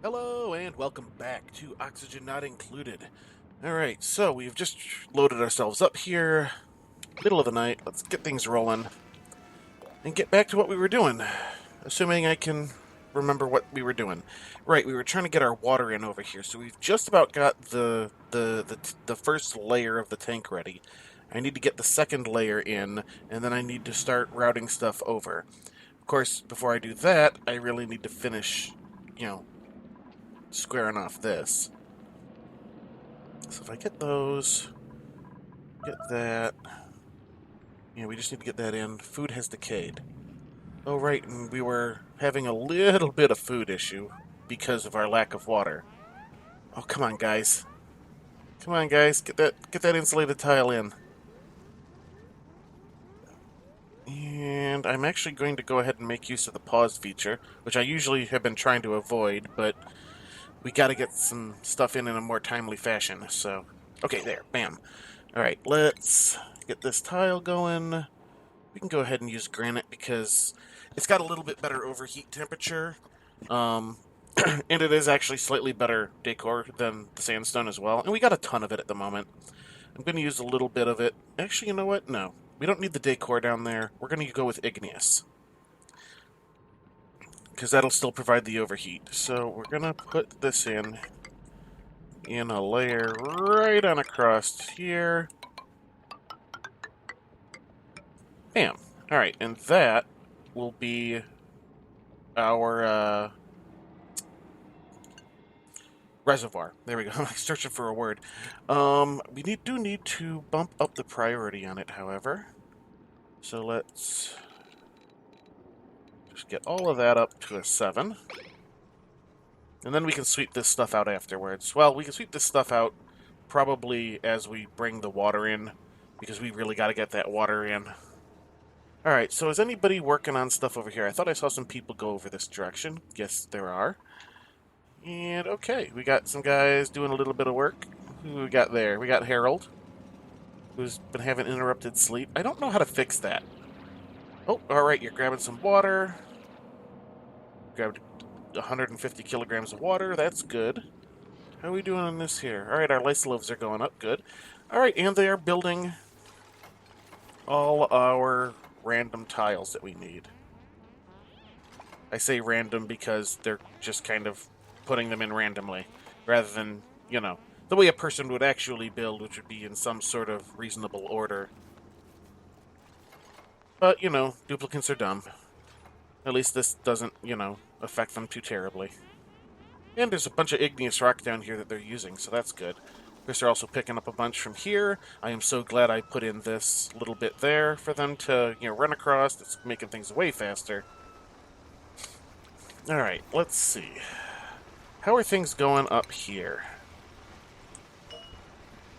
Hello and welcome back to Oxygen Not Included. Alright, so we've just loaded ourselves up here, middle of the night. Let's get things rolling and get back to what we were doing. Assuming I can remember what we were doing. Right, we were trying to get our water in over here, so we've just about got the first layer of the tank ready. I need to get the second layer in, and then I need to start routing stuff over. Of course, before I do that, I really need to finish, squaring off this. So if I get those, get that. Yeah, we just need to get that in. Food has decayed. Oh, right, and we were having a little bit of food issue because of our lack of water. Oh, come on, guys. Come on, guys. Get that insulated tile in. And I'm actually going to go ahead and make use of the pause feature, which I usually have been trying to avoid, but we got to get some stuff in a more timely fashion. So, okay, there, bam. All right, let's get this tile going. We can go ahead and use granite because it's got a little bit better overheat temperature, and it is actually slightly better decor than the sandstone as well. And we got a ton of it at the moment. I'm going to use a little bit of it. Actually, you know what? No, we don't need the decor down there. We're going to go with igneous because that'll still provide the overheat. So we're going to put this in a layer right on across here. Bam. Alright, and that will be our reservoir. There we go. I'm searching for a word. We do need to bump up the priority on it, however. So let's just get all of that up to a 7. And then we can sweep this stuff out afterwards. Well, we can sweep this stuff out probably as we bring the water in, because we really got to get that water in. Alright, so is anybody working on stuff over here? I thought I saw some people go over this direction. Yes, there are. And okay, we got some guys doing a little bit of work. Who we got there? We got Harold, who's been having interrupted sleep. I don't know how to fix that. Oh, alright, you're grabbing some water. Grabbed 150 kilograms of water. That's good. How are we doing on this here? Alright, our lice loaves are going up. Good. Alright, and they are building all our random tiles that we need. I say random because they're just kind of putting them in randomly, rather than, the way a person would actually build, which would be in some sort of reasonable order. But, duplicates are dumb. At least this doesn't, affect them too terribly. And there's a bunch of igneous rock down here that they're using, so that's good. Of course, they're also picking up a bunch from here. I am so glad I put in this little bit there for them to, run across. It's making things way faster. Alright, let's see. How are things going up here?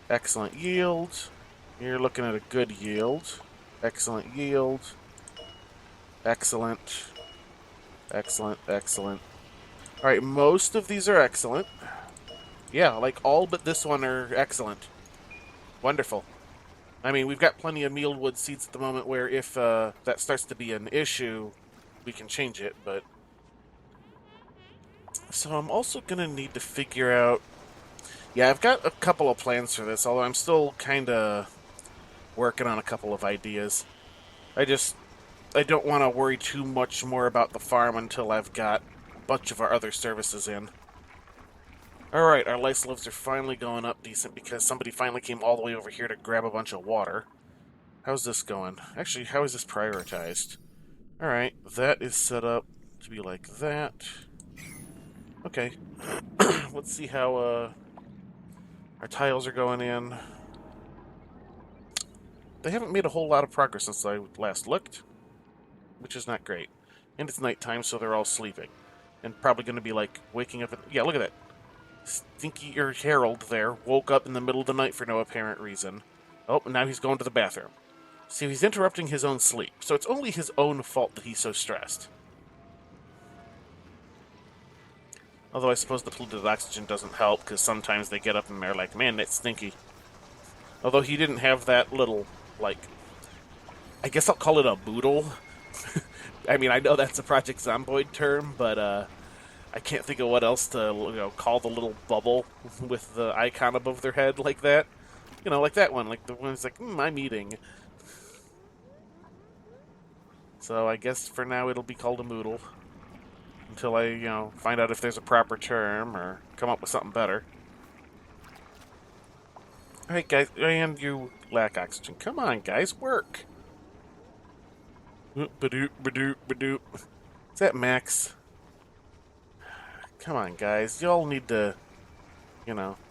Excellent yield. You're looking at a good yield. Excellent yield. Excellent. Excellent, excellent. Alright, most of these are excellent. Yeah, like all but this one are excellent. Wonderful. I mean, we've got plenty of mealwood seeds at the moment where if that starts to be an issue, we can change it, but... So I'm also going to need to figure out... Yeah, I've got a couple of plans for this, although I'm still kind of working on a couple of ideas. I don't want to worry too much more about the farm until I've got a bunch of our other services in. Alright, our lice loaves are finally going up decent because somebody finally came all the way over here to grab a bunch of water. How's this going? Actually, how is this prioritized? Alright, that is set up to be like that. Okay. Let's see how our tiles are going in. They haven't made a whole lot of progress since I last looked, which is not great. And it's nighttime, so they're all sleeping. And probably going to be, waking up... Yeah, look at that. Stinky or Harold there woke up in the middle of the night for no apparent reason. Oh, and now he's going to the bathroom. See, he's interrupting his own sleep, so it's only his own fault that he's so stressed. Although I suppose the polluted oxygen doesn't help, because sometimes they get up and they're like, man, that's stinky. Although he didn't have that little, I guess I'll call it a boodle. I mean, I know that's a Project Zomboid term, but, I can't think of what else to call the little bubble with the icon above their head like that. Like that one, like the one that's like, I'm eating. So I guess for now it'll be called a moodle until I find out if there's a proper term or come up with something better. All right, guys, and you lack oxygen. Come on, guys, work. Badoop, badoop, badoop. Is that Max? Come on, guys. Y'all need to,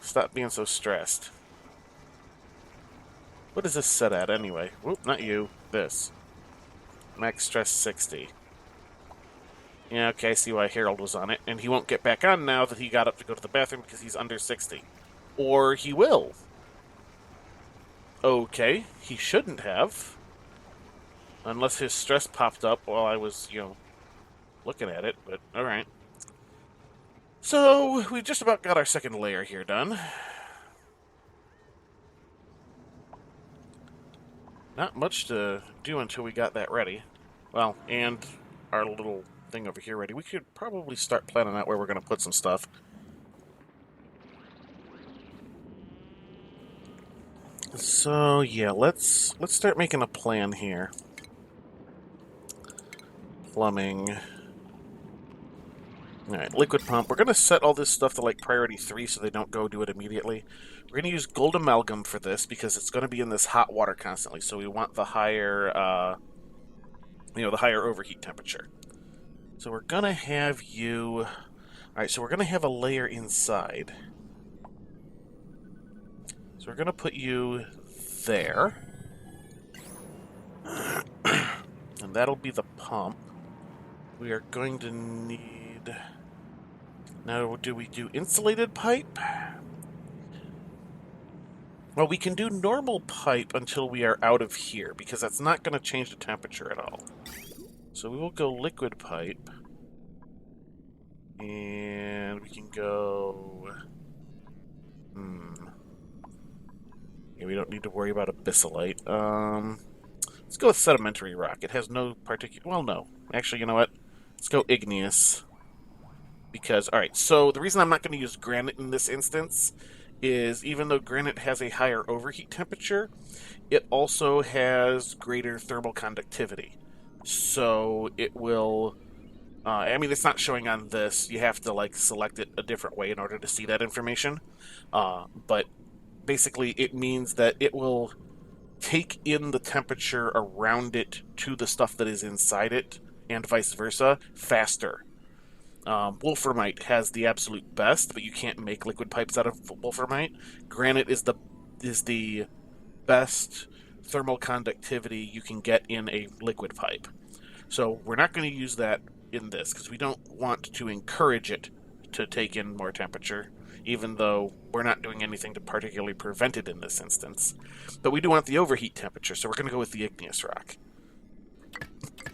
stop being so stressed. What is this set at, anyway? Whoop, not you. This. Max stress 60. Yeah, okay, I see why Harold was on it. And he won't get back on now that he got up to go to the bathroom because he's under 60. Or he will. Okay, he shouldn't have. Unless his stress popped up while I was, looking at it, but alright. So, we just about got our second layer here done. Not much to do until we got that ready. Well, and our little thing over here ready. We could probably start planning out where we're going to put some stuff. So, yeah, let's start making a plan here. Plumbing. Alright, liquid pump. We're going to set all this stuff to, like, priority 3 so they don't go do it immediately. We're going to use gold amalgam for this because it's going to be in this hot water constantly, so we want the higher, the higher overheat temperature. So we're going to have you... Alright, so we're going to have a layer inside. So we're going to put you there. And that'll be the pump. We are going to need... Now, do we do insulated pipe? Well, we can do normal pipe until we are out of here, because that's not going to change the temperature at all. So we will go liquid pipe. And we can go... Yeah, we don't need to worry about abyssalite. Let's go with sedimentary rock. It has no particular... Well, no. Actually, you know what? Let's go igneous. Because, alright, so the reason I'm not going to use granite in this instance is even though granite has a higher overheat temperature, it also has greater thermal conductivity. So it will... it's not showing on this. You have to, select it a different way in order to see that information. But basically, it means that it will take in the temperature around it to the stuff that is inside it, and vice versa, faster. Wolframite has the absolute best, but you can't make liquid pipes out of wolframite. Granite is the best thermal conductivity you can get in a liquid pipe. So we're not going to use that in this, because we don't want to encourage it to take in more temperature, even though we're not doing anything to particularly prevent it in this instance. But we do want the overheat temperature, so we're going to go with the igneous rock.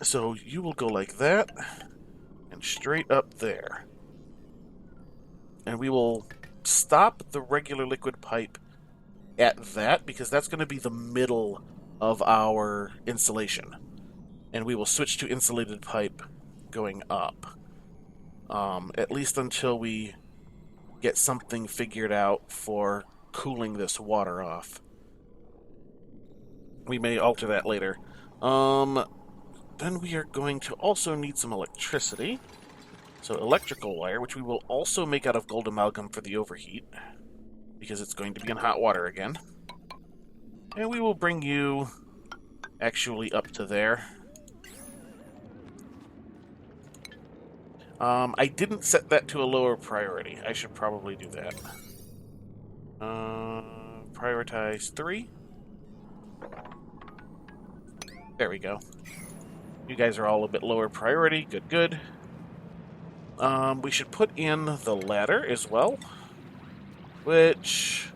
So you will go like that, and straight up there. And we will stop the regular liquid pipe at that, because that's going to be the middle of our insulation. And we will switch to insulated pipe going up. At least until we get something figured out for cooling this water off. We may alter that later. Then we are going to also need some electricity. So electrical wire, which we will also make out of gold amalgam for the overheat, because it's going to be in hot water again. And we will bring you actually up to there. I didn't set that to a lower priority. I should probably do that. Prioritize 3. There we go. You guys are all a bit lower priority. Good, good. We should put in the ladder as well, which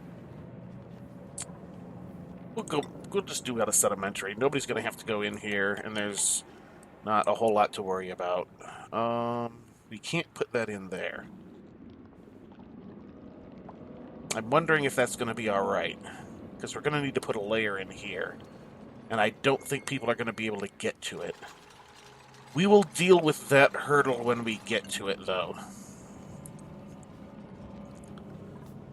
we'll just do out of sedimentary. Nobody's going to have to go in here, and there's not a whole lot to worry about. We can't put that in there. I'm wondering if that's going to be alright, because we're going to need to put a layer in here, and I don't think people are going to be able to get to it. We will deal with that hurdle when we get to it, though.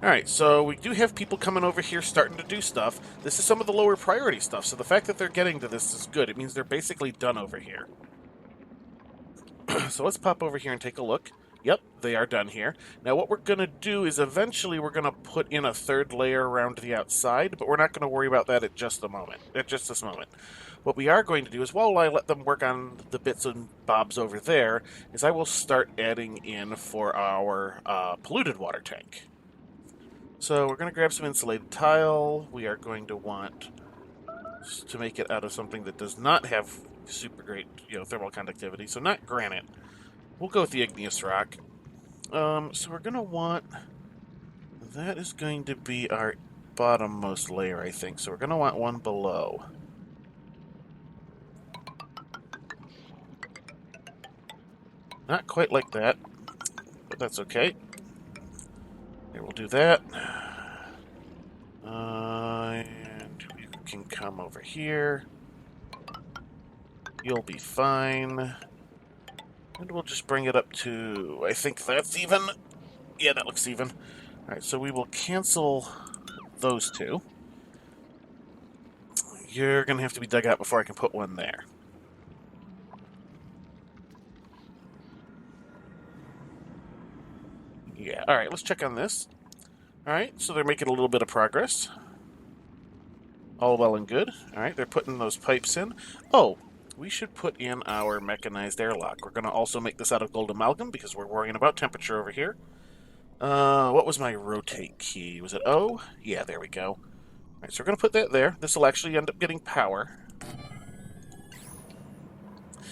Alright, so we do have people coming over here starting to do stuff. This is some of the lower priority stuff, so the fact that they're getting to this is good. It means they're basically done over here. So let's pop over here and take a look. Yep, they are done here. Now what we're going to do is eventually we're going to put in a third layer around the outside, but we're not going to worry about that at just this moment. What we are going to do is, while I let them work on the bits and bobs over there, is I will start adding in for our polluted water tank. So we're going to grab some insulated tile. We are going to want to make it out of something that does not have super great, thermal conductivity. So not granite. We'll go with the igneous rock. So we're going to want... That is going to be our bottommost layer, I think. So we're going to want one below. Not quite like that, but that's okay. Here, we'll do that. And you can come over here. You'll be fine. And we'll just bring it up to... I think that's even. Yeah, that looks even. Alright, so we will cancel those two. You're going to have to be dug out before I can put one there. Yeah, alright, let's check on this. Alright, so they're making a little bit of progress. All well and good. Alright, they're putting those pipes in. Oh, we should put in our mechanized airlock. We're going to also make this out of gold amalgam because we're worrying about temperature over here. What was my rotate key? Was it O? Yeah, there we go. Alright, so we're going to put that there. This will actually end up getting power.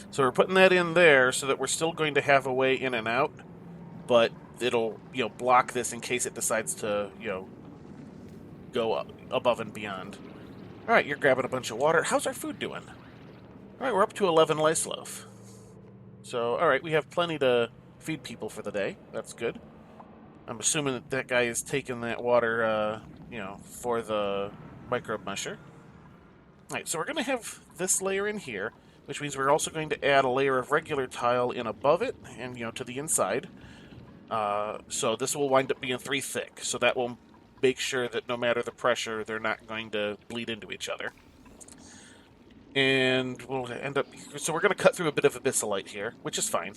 So we're putting that in there so that we're still going to have a way in and out, but it'll, block this in case it decides to, go up, above and beyond. Alright, you're grabbing a bunch of water. How's our food doing? Alright, we're up to 11 lice loaf. So, alright, we have plenty to feed people for the day. That's good. I'm assuming that that guy is taking that water, for the microbe musher. Alright, so we're going to have this layer in here, which means we're also going to add a layer of regular tile in above it and, to the inside. So this will wind up being 3 thick, so that will make sure that no matter the pressure, they're not going to bleed into each other. And we'll end up... So we're going to cut through a bit of abyssalite here, which is fine.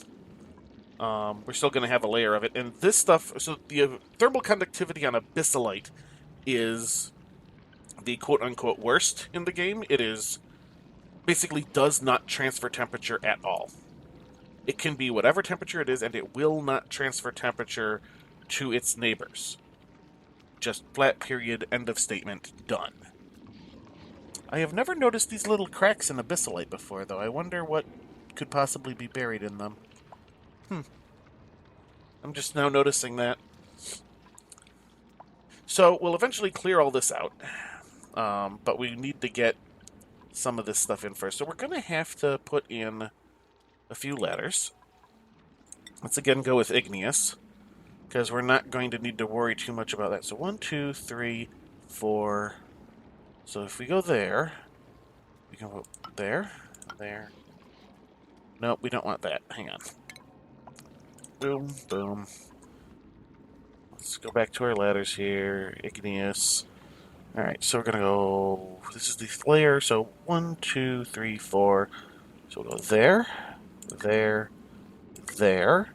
We're still going to have a layer of it. And this stuff... So the thermal conductivity on abyssalite is the quote-unquote worst in the game. It is... basically does not transfer temperature at all. It can be whatever temperature it is, and it will not transfer temperature to its neighbors. Just flat period, end of statement, done. I have never noticed these little cracks in abyssalite before, though. I wonder what could possibly be buried in them. I'm just now noticing that. So, we'll eventually clear all this out. But we need to get some of this stuff in first. So we're going to have to put in a few ladders. Let's again go with igneous, because we're not going to need to worry too much about that. So 1, 2, 3, 4... So if we go there, we can put there, there. Nope, we don't want that. Hang on. Boom, boom. Let's go back to our ladders here. Igneous. Alright, so we're going to go... This is the layer, so 1, 2, 3, 4. So we'll go there, there, there.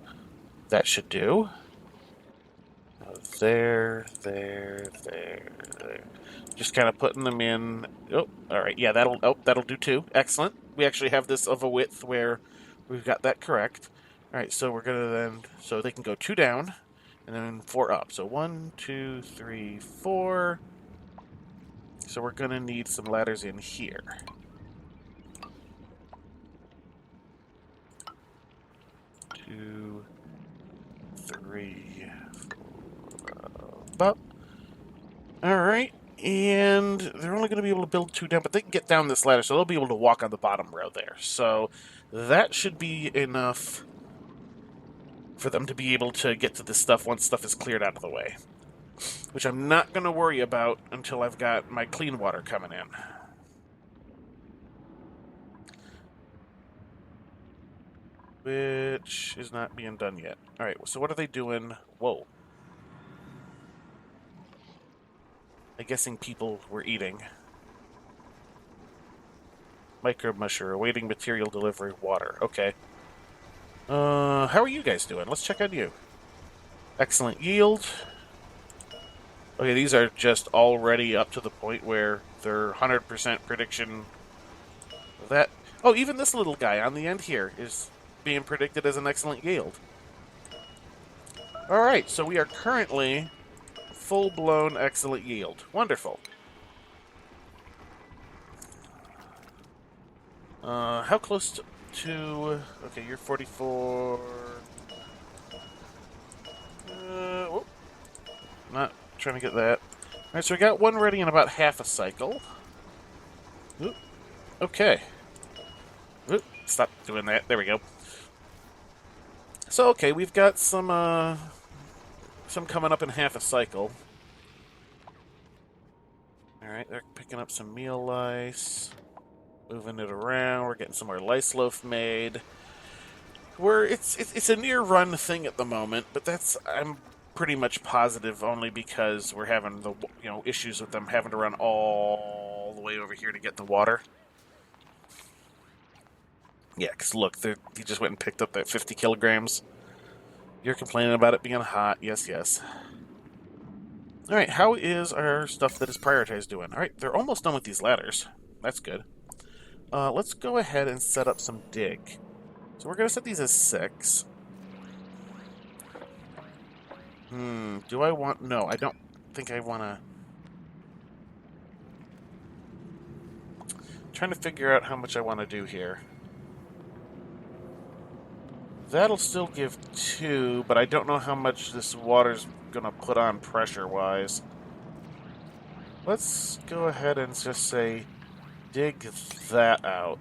That should do. There, there, there, there. Just kind of putting them in. Oh, all right. Yeah, that'll do too. Excellent. We actually have this of a width where we've got that correct. All right, so we're gonna then, so they can go 2 down and then 4 up. So 1, 2, 3, 4. So we're gonna need some ladders in here. 2, 3, 4, up. All right. And they're only going to be able to build 2 down, but they can get down this ladder, so they'll be able to walk on the bottom row there. So that should be enough for them to be able to get to this stuff once stuff is cleared out of the way. Which I'm not going to worry about until I've got my clean water coming in. Which is not being done yet. Alright, so what are they doing? Whoa. I'm guessing people were eating. Micro musher, awaiting material delivery, water. Okay. How are you guys doing? Let's check on you. Excellent yield. Okay, these are just already up to the point where they're 100% prediction of that. Oh, even this little guy on the end here is being predicted as an excellent yield. Alright, so we are currently full-blown excellent yield. Wonderful. How close to... Okay, you're 44... Whoop. Not trying to get that. Alright, so we got one ready in about half a cycle. Oop. Okay. Oop. Stop doing that. There we go. So, okay, we've got some coming up in half a cycle. Alright, they're picking up some meal lice. Moving it around. We're getting some more lice loaf made. It's a near run thing at the moment, but I'm pretty much positive only because we're having the issues with them having to run all the way over here to get the water. Yeah, because look, he just went and picked up that 50 kilograms. You're complaining about it being hot. Yes, yes. Alright, how is our stuff that is prioritized doing? Alright, they're almost done with these ladders. That's good. Let's go ahead and set up some dig. So we're going to set these as 6. Do I want... No, I don't think I want to... Trying to figure out how much I want to do here. That'll still give 2, but I don't know how much this water's going to put on pressure-wise. Let's go ahead and just say, dig that out.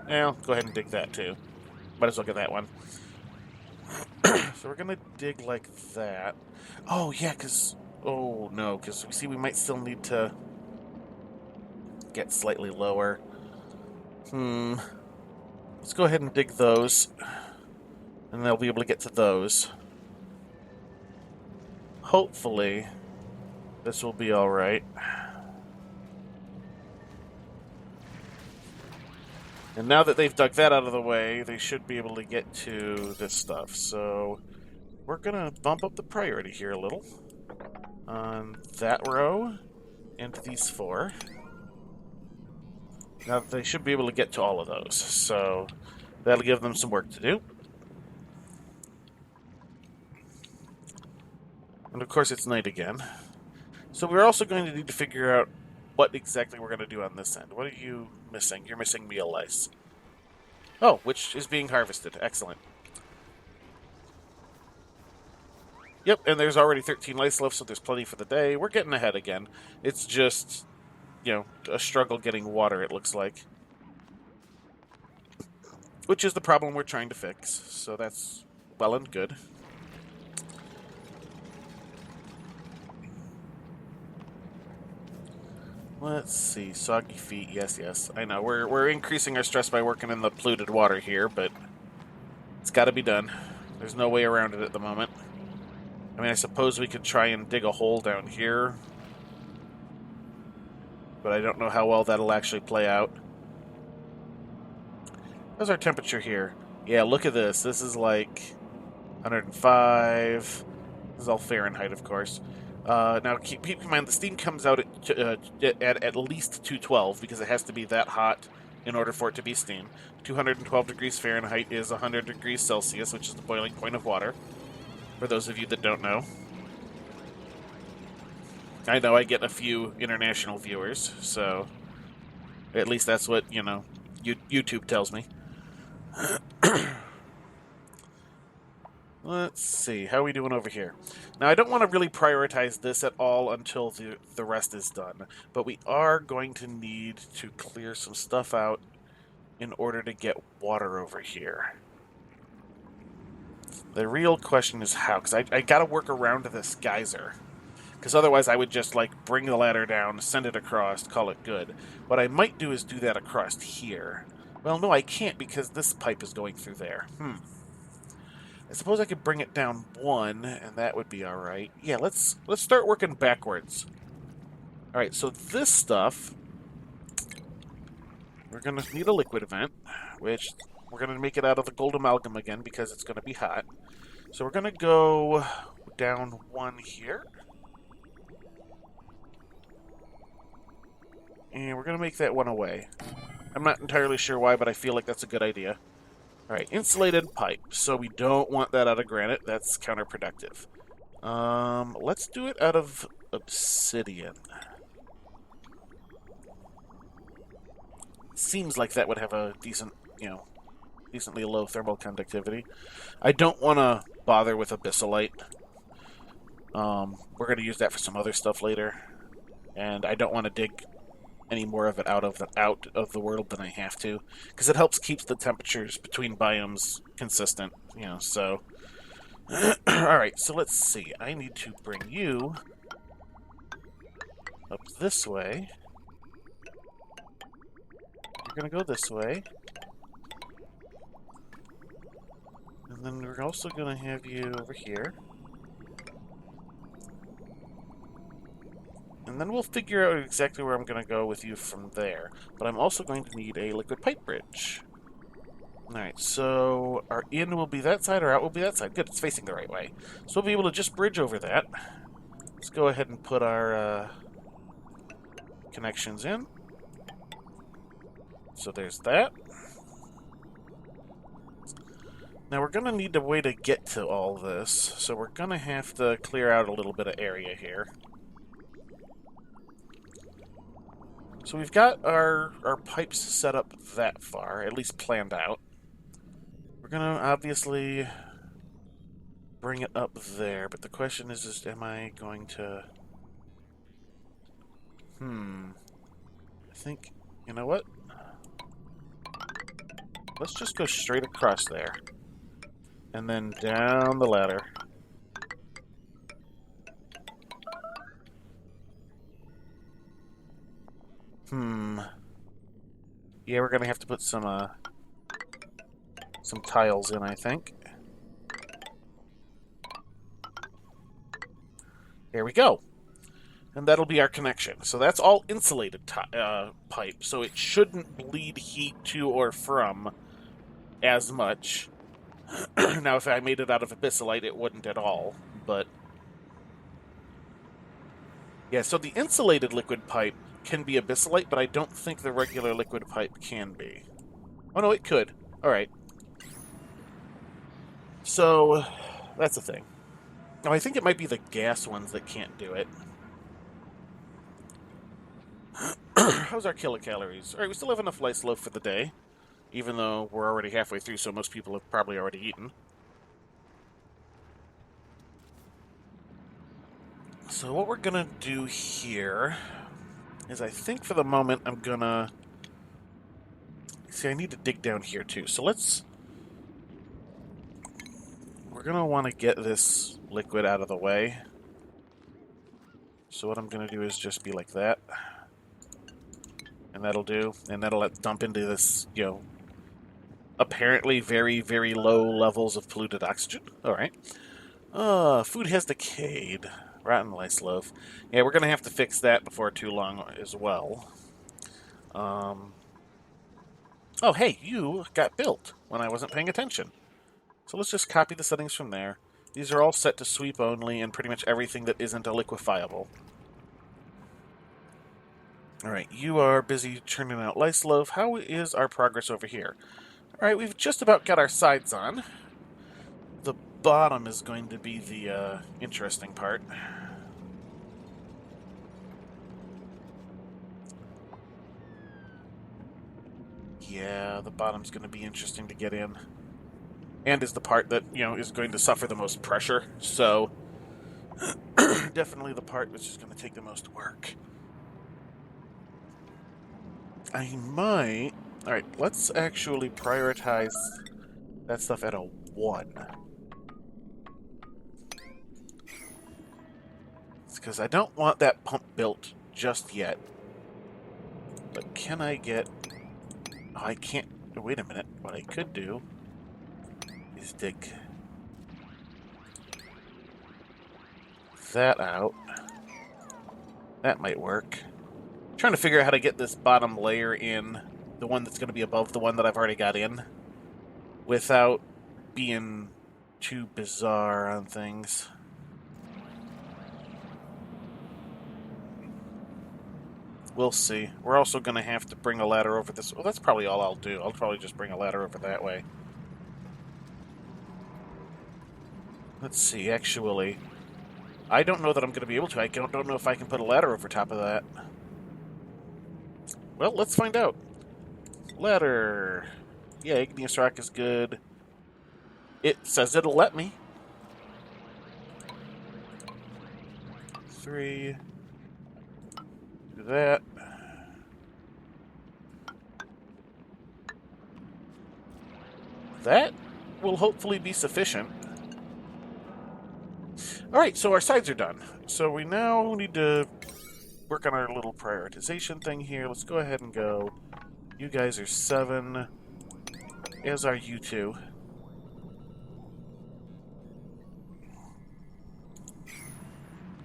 Well, go ahead and dig that too. Might as well get that one. So we're going to dig like that. Oh, yeah, because... Oh, no, because we see we might still need to get slightly lower. Let's go ahead and dig those. And they'll be able to get to those. Hopefully, this will be alright. And now that they've dug that out of the way, they should be able to get to this stuff. So, we're going to bump up the priority here a little. On that row, and these 4. Now, they should be able to get to all of those. So, that'll give them some work to do. And of course it's night again. So we're also going to need to figure out what exactly we're going to do on this end. What are you missing? You're missing meal lice. Oh, which is being harvested. Excellent. Yep, and there's already 13 lice left, so there's plenty for the day. We're getting ahead again. It's just, a struggle getting water, it looks like. Which is the problem we're trying to fix. So that's well and good. Let's see, soggy feet, yes. I know, we're increasing our stress by working in the polluted water here, but it's got to be done. There's no way around it at the moment. I mean, I suppose we could try and dig a hole down here, but I don't know how well that'll actually play out. How's our temperature here? Yeah, look at this. This is like 105. This is all Fahrenheit, of course. Now, keep in mind, the steam comes out at least 212, because it has to be that hot in order for it to be steam. 212 degrees Fahrenheit is 100 degrees Celsius, which is the boiling point of water, for those of you that don't know. I know I get a few international viewers, so at least that's what, YouTube tells me. Let's see, how are we doing over here? Now, I don't want to really prioritize this at all until the rest is done, but we are going to need to clear some stuff out in order to get water over here. The real question is how, because I got to work around this geyser, because otherwise I would just, bring the ladder down, send it across, call it good. What I might do is do that across here. Well, no, I can't, because this pipe is going through there. I suppose I could bring it down 1, and that would be alright. Yeah, let's start working backwards. Alright, so this stuff, we're going to need a liquid event, which we're going to make it out of the gold amalgam again because it's going to be hot. So we're going to go down one here. And we're going to make that one away. I'm not entirely sure why, but I feel like that's a good idea. Alright, insulated pipe. So we don't want that out of granite. That's counterproductive. Let's do it out of obsidian. Seems like that would have a decent, decently low thermal conductivity. I don't want to bother with abyssalite. We're going to use that for some other stuff later. And I don't want to dig any more of it out of the world than I have to, because it helps keep the temperatures between biomes consistent, so alright, so let's see. I need to bring you up this way. You're gonna go this way. And then we're also gonna have you over here. And then we'll figure out exactly where I'm going to go with you from there. But I'm also going to need a liquid pipe bridge. Alright, so our in will be that side, our out will be that side. Good, it's facing the right way. So we'll be able to just bridge over that. Let's go ahead and put our connections in. So there's that. Now we're going to need a way to get to all this. So we're going to have to clear out a little bit of area here. So we've got our pipes set up that far, at least planned out. We're going to obviously bring it up there, but the question is am I going to... I think, you know what? Let's just go straight across there. And then down the ladder. Yeah, we're gonna have to put some tiles in, I think. There we go. And that'll be our connection. So that's all insulated pipe, so it shouldn't bleed heat to or from as much. Now, if I made it out of abyssalite, it wouldn't at all, but... Yeah, so the insulated liquid pipe can be abyssalite, but I don't think the regular liquid pipe can be. Oh no, it could. Alright. So, that's the thing. Oh, I think it might be the gas ones that can't do it. How's our kilocalories? Alright, we still have enough lice loaf for the day, even though we're already halfway through, so most people have probably already eaten. So what we're gonna do here is I think for the moment I'm gonna... See, I need to dig down here too. So we're gonna want to get this liquid out of the way. So what I'm gonna do is just be like that. And that'll do. And that'll let dump into this, apparently very, very low levels of polluted oxygen. Alright. Food has decayed. Rotten lice loaf. Yeah, we're going to have to fix that before too long as well. Oh, hey, you got built when I wasn't paying attention. So let's just copy the settings from there. These are all set to sweep only and pretty much everything that isn't a liquefiable. Alright, you are busy churning out lice loaf. How is our progress over here? Alright, we've just about got our sides on. The bottom is going to be the interesting part. Yeah, the bottom's going to be interesting to get in. And is the part that, is going to suffer the most pressure. So, definitely the part which is going to take the most work. I might... Alright, let's actually prioritize that stuff at a 1. Because I don't want that pump built just yet. But can I get... Oh, I can't... Wait a minute. What I could do is dig that out. That might work. Trying to figure out how to get this bottom layer in, the one that's going to be above the one that I've already got in, without being too bizarre on things. We'll see. We're also going to have to bring a ladder over this. Well, that's probably all I'll do. I'll probably just bring a ladder over that way. Let's see, actually. I don't know that I'm going to be able to. I don't know if I can put a ladder over top of that. Well, let's find out. Ladder. Yeah, igneous rock is good. It says it'll let me. 3. Do that. That will hopefully be sufficient. Alright, so our sides are done. So we now need to work on our little prioritization thing here. Let's go ahead and go. You guys are 7. As are you 2.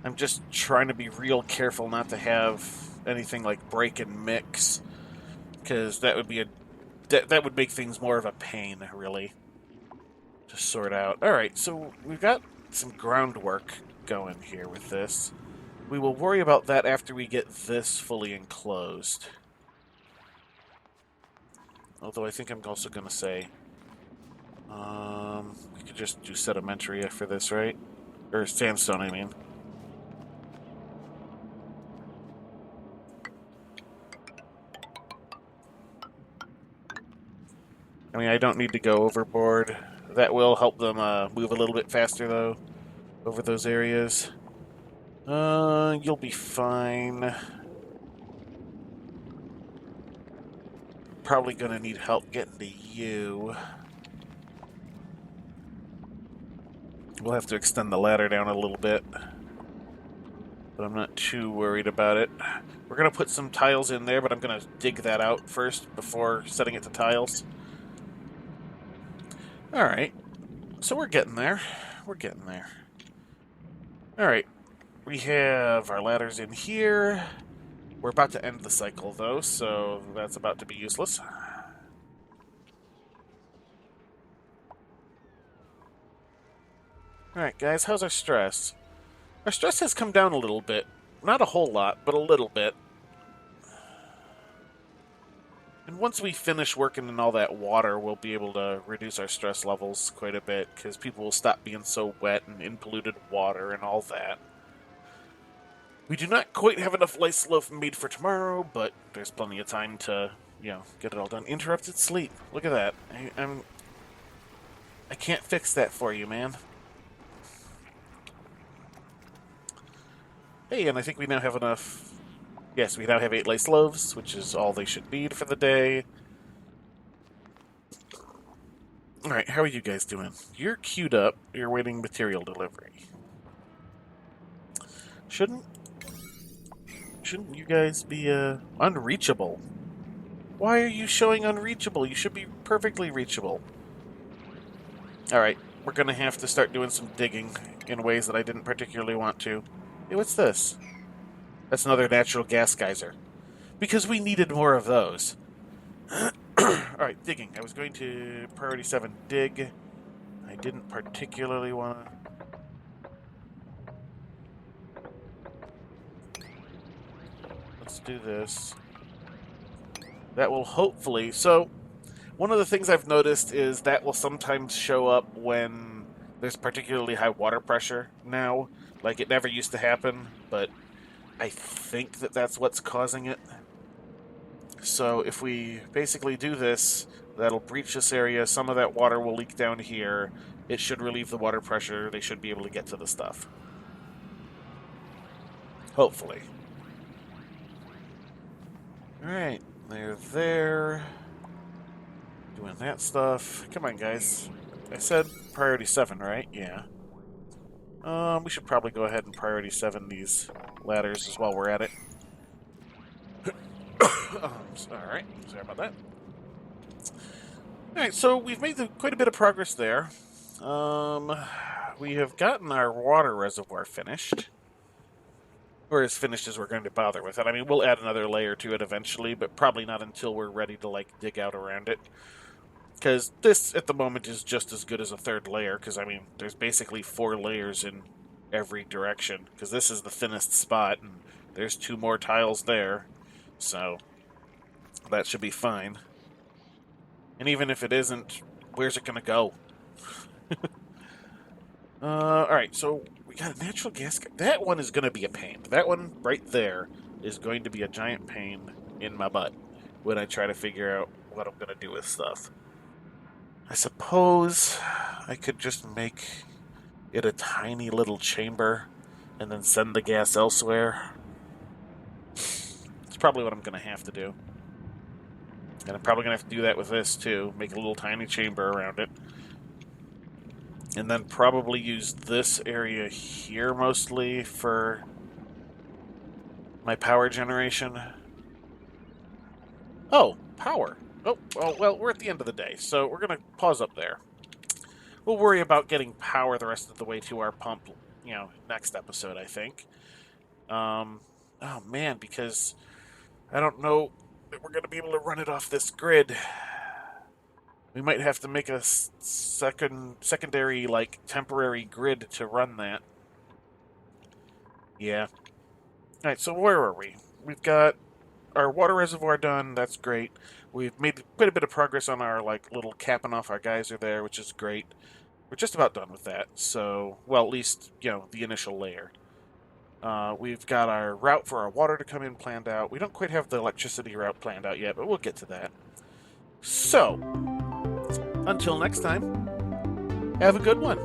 I'm just trying to be real careful not to have anything like break and mix, because that would be that would make things more of a pain, really, to sort out. Alright, so we've got some groundwork going here with this. We will worry about that after we get this fully enclosed. Although I think I'm also going to say, we could just do sedimentary for this, right? Or sandstone, I mean. I don't need to go overboard. That will help them move a little bit faster, though, over those areas. You'll be fine. Probably going to need help getting to you. We'll have to extend the ladder down a little bit, but I'm not too worried about it. We're going to put some tiles in there, but I'm going to dig that out first before setting it to tiles. Alright, so we're getting there. We're getting there. Alright, we have our ladders in here. We're about to end the cycle, though, so that's about to be useless. Alright, guys, how's our stress? Our stress has come down a little bit. Not a whole lot, but a little bit. And once we finish working in all that water, we'll be able to reduce our stress levels quite a bit, because people will stop being so wet and in polluted water and all that. We do not quite have enough lice loaf made for tomorrow, but there's plenty of time to, get it all done. Interrupted sleep. Look at that. I can't fix that for you, man. Hey, and I think we now have enough. Yes, we now have 8 lice loaves, which is all they should need for the day. Alright, how are you guys doing? You're queued up. You're waiting material delivery. Shouldn't you guys be, unreachable? Why are you showing unreachable? You should be perfectly reachable. Alright, we're gonna have to start doing some digging in ways that I didn't particularly want to. Hey, what's this? That's another natural gas geyser. Because we needed more of those. Alright, digging. I was going to priority 7 dig. I didn't particularly want to. Let's do this. That will hopefully... So, one of the things I've noticed is that will sometimes show up when there's particularly high water pressure now. Like, it never used to happen, but I think that that's what's causing it. So if we basically do this, that'll breach this area. Some of that water will leak down here. It should relieve the water pressure. They should be able to get to the stuff. Hopefully. Alright, they're there. Doing that stuff. Come on, guys. I said priority 7, right? Yeah. We should probably go ahead and priority 7 these ladders as while we're at it. Alright, sorry about that. Alright, so we've made quite a bit of progress there. We have gotten our water reservoir finished. or as finished as we're going to bother with it. I mean, we'll add another layer to it eventually, but probably not until we're ready to, like, dig out around it. Because this, at the moment, is just as good as a third layer, because, I mean, there's basically 4 layers in every direction, because this is the thinnest spot, and there's 2 more tiles there, so that should be fine. And even if it isn't, where's it going to go? Alright, so we got a natural gas... That one is going to be a pain. That one right there is going to be a giant pain in my butt when I try to figure out what I'm going to do with stuff. I suppose I could just make it a tiny little chamber and then send the gas elsewhere. It's probably what I'm going to have to do. And I'm probably going to have to do that with this, too. Make a little tiny chamber around it. And then probably use this area here mostly for my power generation. Oh, power. Oh, well, we're at the end of the day, so we're going to pause up there. We'll worry about getting power the rest of the way to our pump, next episode, I think. Oh, man, because I don't know that we're going to be able to run it off this grid. We might have to make a secondary, like, temporary grid to run that. Yeah. Alright, so where are we? We've got our water reservoir done. That's great. We've made quite a bit of progress on our, like, little capping off our geyser there, which is great. We're just about done with that. So, well, at least, the initial layer. We've got our route for our water to come in planned out. We don't quite have the electricity route planned out yet, but we'll get to that. So, until next time, have a good one.